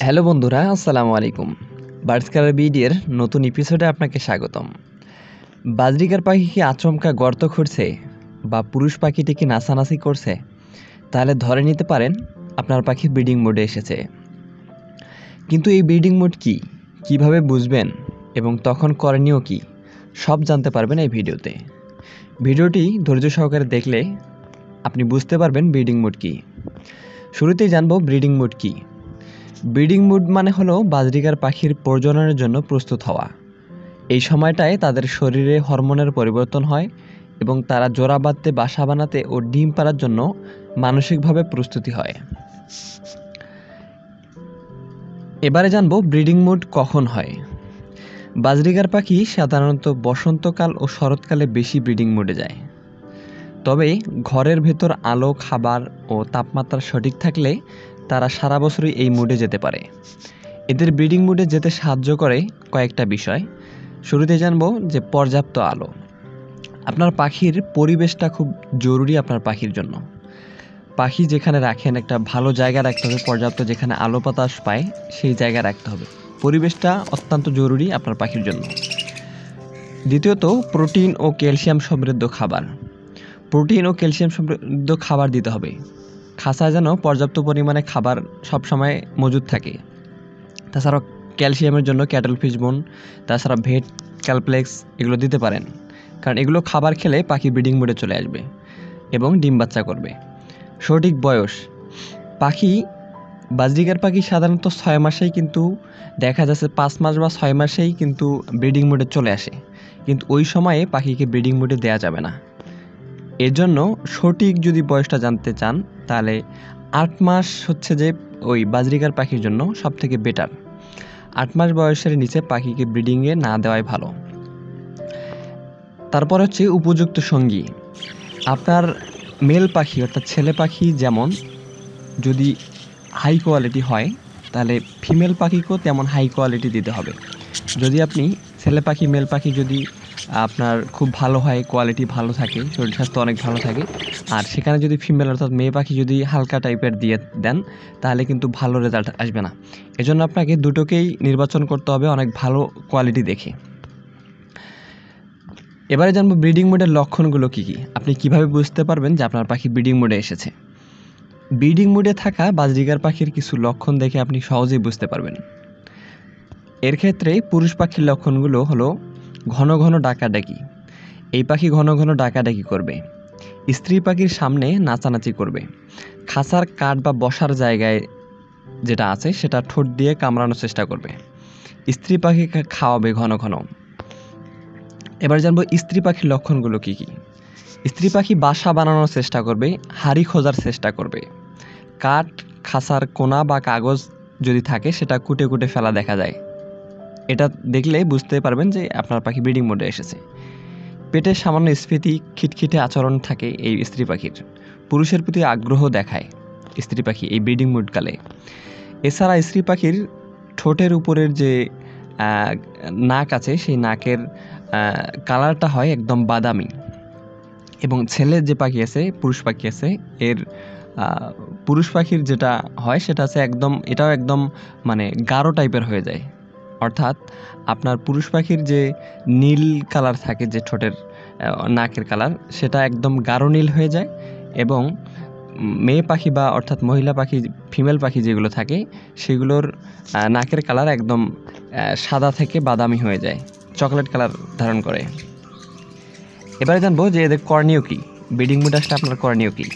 Hello বন্ধুরা, আসসালামু আলাইকুম। বার্ডস কালার বিডির নতুন এপিসোডে আপনাকে স্বাগতম। বাজরিকার পাখি কি আচমকা গর্ত খুঁড়ছে বা পুরুষ পাখিটি কি নাচানাচি করছে, তাহলে ধরে নিতে পারেন আপনার পাখি ব্রিডিং মোডে এসেছে। কিন্তু এই ব্রিডিং মোড কি, কিভাবে বুঝবেন এবং তখন করণীয় কি, সব জানতে পারবেন এই ভিডিওতে। ভিডিওটি ধৈর্য সহকারে দেখলে আপনি বুঝতে পারবেন ব্রিডিং মোড কি। শুরুতেই জানবো ব্রিডিং মোড কি। ব্রিডিং মুড মানে হলো বাজরিকার পাখির প্রজননের জন্য প্রস্তুত হওয়া। এই সময়টায় তাদের শরীরে হরমোনের পরিবর্তন হয় এবং তারা জোড়া বাঁধতে, বাসা বানাতে ও ডিম পাড়ার জন্য মানসিকভাবে প্রস্তুতি হয়। এবারে জানবো ব্রিডিং মুড কখন হয়। বাজরিকার পাখি সাধারণত বসন্তকাল ও শরৎকালে বেশি ব্রিডিং মুডে যায়। তবে ঘরের ভেতর আলো, খাবার ও তাপমাত্রা সঠিক থাকলে তারা সারা বছরই এই মুডে যেতে পারে। এদের ব্রিডিং মুডে যেতে সাহায্য করে কয়েকটা বিষয়। শুরুতে জানবো যে পর্যাপ্ত আলো। আপনার পাখির পরিবেশটা খুব জরুরি আপনার পাখির জন্য। পাখি যেখানে রাখেন একটা ভালো জায়গা রাখতে হবে, পর্যাপ্ত যেখানে আলো বাতাস পায় সেই জায়গা রাখতে হবে। পরিবেশটা অত্যন্ত জরুরি আপনার পাখির জন্য। দ্বিতীয়ত, প্রোটিন ও ক্যালসিয়াম সমৃদ্ধ খাবার। প্রোটিন ও ক্যালসিয়াম সমৃদ্ধ খাবার দিতে হবে। খাঁচায় যেন পর্যাপ্ত পরিমাণে খাবার সবসময় মজুদ থাকে। তাছাড়াও ক্যালসিয়ামের জন্য ক্যাটল ফিশ বোন, তাছাড়া ভেট, ক্যালপ্লেক্স এগুলো দিতে পারেন, কারণ এগুলো খাবার খেলে পাখি ব্রিডিং মোডে চলে আসবে এবং ডিম বাচ্চা করবে। সঠিক বয়স। বাজরিকার পাখি সাধারণত 6 মাসেই কিন্তু দেখা যাচ্ছে 5 মাস বা 6 মাসেই কিন্তু ব্রিডিং মোডে চলে আসে, কিন্তু ওই সময়ে পাখিকে ব্রিডিং মোডে দেওয়া যাবে না। এর জন্য সঠিক যদি বয়সটা জানতে চান তাহলে 8 মাস হচ্ছে যে ওই বাজরিকার পাখির জন্য সবথেকে বেটার। 8 মাস বয়সের নিচে পাখিকে ব্রিডিংয়ে না দেওয়াই ভালো। তারপর হচ্ছে উপযুক্ত সঙ্গী। আপনার মেল পাখি অর্থাৎ ছেলে পাখি যেমন যদি হাই কোয়ালিটি হয়, তাহলে ফিমেল পাখিকেও তেমন হাই কোয়ালিটি দিতে হবে। যদি আপনি ছেলে পাখি, মেল পাখি যদি আপনার খুব ভালো হয়, কোয়ালিটি ভালো থাকে, শরীর স্বাস্থ্য অনেক ভালো থাকে, আর সেখানে যদি ফিমেল অর্থাৎ মেয়ে পাখি যদি হালকা টাইপের দিয়ে দেন, তাহলে কিন্তু ভালো রেজাল্ট আসবে না। এজন্য আপনাকে দুটোকেই নির্বাচন করতে হবে অনেক ভালো কোয়ালিটি দেখে। এবারে জানবো ব্রিডিং মোডের লক্ষণগুলো কী কী। আপনি কিভাবে বুঝতে পারবেন যে আপনার পাখি ব্রিডিং মোডে এসেছে। ব্রিডিং মোডে থাকা বাজরিকার পাখির কিছু লক্ষণ দেখে আপনি সহজেই বুঝতে পারবেন। এর ক্ষেত্রে পুরুষ পাখির লক্ষণগুলো হলো ঘন ঘন ডাকাডাকি। এই পাখি ঘন ঘন ডাকাডাকি করবে। স্ত্রী পাখির সামনে নাচানাচি করবে। খাঁচার কাঠ বা বসার জায়গায় যেটা আছে সেটা ঠোঁট দিয়ে কামড়ানোর চেষ্টা করবে। স্ত্রী পাখিকে খাওয়াবে ঘন ঘন। এবার জানবো স্ত্রী পাখির লক্ষণগুলো কী কী। স্ত্রী পাখি বাসা বানানোর চেষ্টা করবে, হাড়ি খোঁজার চেষ্টা করবে। কাঠ, খাঁচার কোনা বা কাগজ যদি থাকে সেটা কুটে কুটে ফেলা দেখা যায়। এটা দেখলে বুঝতে পারবেন যে আপনার পাখি ব্রিডিং মোডে এসেছে। পেটের সামান্য স্ফীতি, খিটখিটে আচরণ থাকে এই স্ত্রী পাখির। পুরুষের প্রতি আগ্রহ দেখায় স্ত্রী পাখি এই ব্রিডিং মোডকালে। এছাড়া স্ত্রী পাখির ঠোঁটের উপরের যে নাক আছে সেই নাকের কালারটা হয় একদম বাদামি। এবং ছেলের যে পাখি আছে, পুরুষ পাখি আছে, এর পুরুষ পাখির যেটা হয় সেটা আছে একদম, এটাও একদম মানে গাঢ় টাইপের হয়ে যায়। অর্থাৎ আপনার পুরুষ পাখির যে নীল কালার থাকে, যে ঠোঁটের নাকের কালার, সেটা একদম গাঢ় নীল হয়ে যায়। এবং মেয়ে পাখি বা অর্থাৎ মহিলা পাখি, ফিমেল পাখি যেগুলো থাকে সেগুলোর নাকের কালার একদম সাদা থেকে বাদামি হয়ে যায়, চকলেট কালার ধারণ করে। এবারে জানবো যে এদের করণীয় কী। ব্রিডিং মোডে আসলে আপনার করণীয় কী।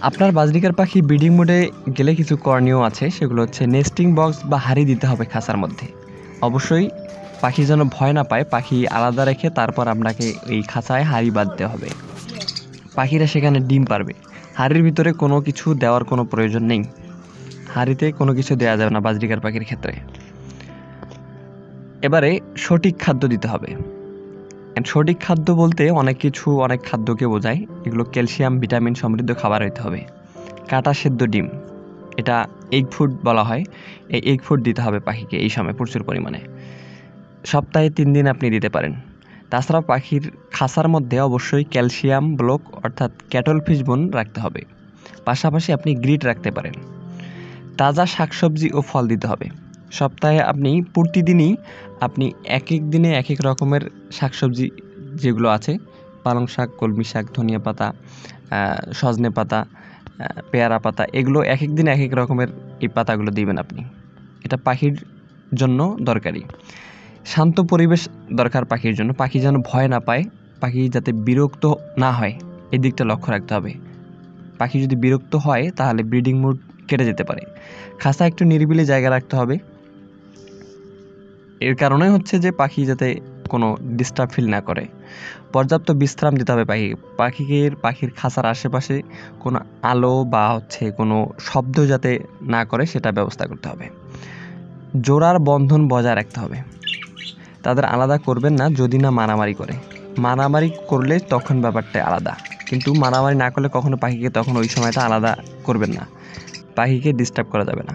আপনার বাজরিকার পাখি ব্রিডিং মোডে গেলে কিছু করণীয় আছে, সেগুলো হচ্ছে নেস্টিং বক্স বা হাড়ি দিতে হবে খাঁচার মধ্যে। অবশ্যই পাখি যেন ভয় না পায়, পাখি আলাদা রেখে তারপর আপনাকে এই খাঁচায় হাড়ি বাঁধতে হবে। পাখিরা সেখানে ডিম পারবে। হাড়ির ভিতরে কোনো কিছু দেওয়ার কোনো প্রয়োজন নেই। হাড়িতে কোনো কিছু দেওয়া যাবে না বাজরিকার পাখির ক্ষেত্রে। এবারে সঠিক খাদ্য দিতে হবে। সঠিক খাদ্য বলতে অনেক খাদ্যকে বোঝায়। এগুলো ক্যালসিয়াম, ভিটামিন সমৃদ্ধ খাবার হইতে হবে। কাটা সেদ্ধ ডিম, এটা এগ ফুড বলা হয়। এই এগ ফুড দিতে হবে পাখিকে এই সময় প্রচুর পরিমাণে। সপ্তাহে 3 দিন আপনি দিতে পারেন। তাছাড়া পাখির খাঁচার মধ্যে অবশ্যই ক্যালসিয়াম ব্লক অর্থাৎ ক্যাটল ফিশ বোন রাখতে হবে। পাশাপাশি আপনি গ্রিট রাখতে পারেন। তাজা শাকসবজি ও ফল দিতে হবে। সপ্তাহে আপনি প্রতিদিনই আপনি এক এক দিনে এক এক রকমের শাকসবজি যেগুলো আছে, পালং শাক, কলমি শাক, ধনিয়া পাতা, সজনে পাতা, পেয়ারা পাতা, এগুলো এক এক দিন এক এক রকমের এই পাতাগুলো দিবেন আপনি। এটা পাখির জন্য দরকারি। শান্ত পরিবেশ দরকার পাখির জন্য, পাখি যেন ভয় না পায়, পাখি যাতে বিরক্ত না হয় এই দিকটা লক্ষ্য রাখতে হবে। পাখি যদি বিরক্ত হয় তাহলে ব্রিডিং মুড কেটে যেতে পারে। খাঁচা একটু নিরিবিলি জায়গা রাখতে হবে। এর কারণে হচ্ছে যে পাখি যাতে কোনো ডিস্টার্ব ফিল না করে। পর্যাপ্ত বিশ্রাম দিতে হবে পাখির খাঁচার আশেপাশে কোনো আলো বা কোনো শব্দ যাতে না করে সেটা ব্যবস্থা করতে হবে। জোড়ার বন্ধন বজায় রাখতে হবে। তাদের আলাদা করবেন না যদি না মারামারি করে। মারামারি করলে তখন ব্যাপারটা আলাদা, কিন্তু মারামারি না করলে কখনো পাখিকে তখন ওই সময়টা আলাদা করবেন না, পাখিকে ডিস্টার্ব করা যাবে না।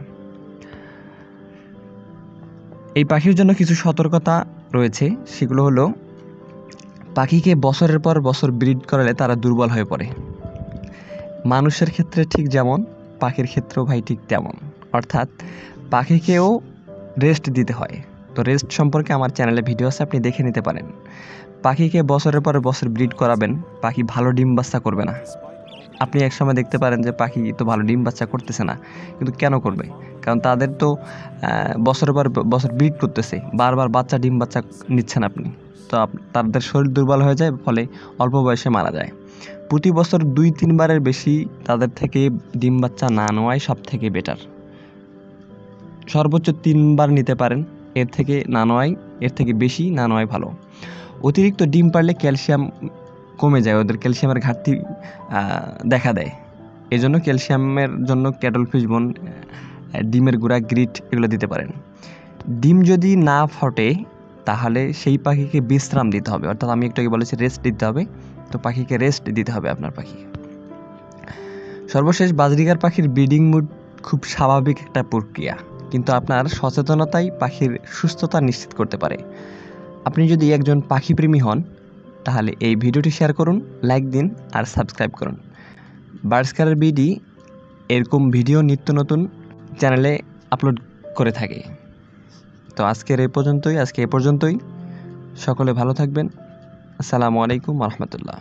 এই পাখির জন্য কিছু সতর্কতা রয়েছে, সেগুলো হলো পাখিকে বছরের পর বছর ব্রিড করালে তারা দুর্বল হয়ে পড়ে। মানুষের ক্ষেত্রে ঠিক যেমন, পাখির ক্ষেত্রেও ভাই ঠিক তেমন। অর্থাৎ পাখিকেও রেস্ট দিতে হয়। তো রেস্ট সম্পর্কে আমার চ্যানেলে ভিডিও আছে, আপনি দেখে নিতে পারেন। পাখিকে বছরের পর বছর ব্রিড করাবেন, পাখি ভালো ডিম বাচ্চা করবে না। আপনি একসময় দেখতে পারেন যে পাখি তো ভালো ডিম বাচ্চা করতেছে না, কিন্তু কেন করবে? কারণ তাদের তো বছরের পর বছর ব্রিড করতেছে, বারবার ডিম বাচ্চা নিচ্ছেন আপনি, তো তাদের শরীর দুর্বল হয়ে যায়, ফলে অল্প বয়সে মারা যায়। প্রতি বছর 2-3 বারের বেশি তাদের থেকে ডিম বাচ্চা না নেওয়াই সব থেকে বেটার। সর্বোচ্চ 3 বার নিতে পারেন, এর থেকে বেশি না নেওয়াই ভালো। অতিরিক্ত ডিম পারলে ক্যালসিয়াম কমে যায়, ওদের ক্যালসিয়ামের ঘাটতি দেখা দেয়। এজন্য ক্যালসিয়ামের জন্য ক্যাটল ফিশ বোন, ডিমের গুঁড়া, গ্রিট এগুলো দিতে পারেন। ডিম যদি না ফোটে তাহলে সেই পাখিকে বিশ্রাম দিতে হবে, অর্থাৎ আমি একটু আগে বলেছি রেস্ট দিতে হবে, তো পাখিকে রেস্ট দিতে হবে আপনার পাখি। সর্বশেষ, বাজরিগার পাখির ব্রিডিং মুড খুব স্বাভাবিক একটা প্রক্রিয়া, কিন্তু আপনার সচেতনতাই পাখির সুস্থতা নিশ্চিত করতে পারে। আপনি যদি একজন পাখিপ্রেমী হন তাহলে এই ভিডিওটি শেয়ার করুন, লাইক দিন আর সাবস্ক্রাইব করুন। বার্ডস কেয়ার বিডি এরকম ভিডিও নিত্য নতুন চ্যানেলে আপলোড করে থাকে। তো আজকে এ পর্যন্তই। সকলে ভালো থাকবেন। আসসালামু আলাইকুম ওয়া রাহমাতুল্লাহ।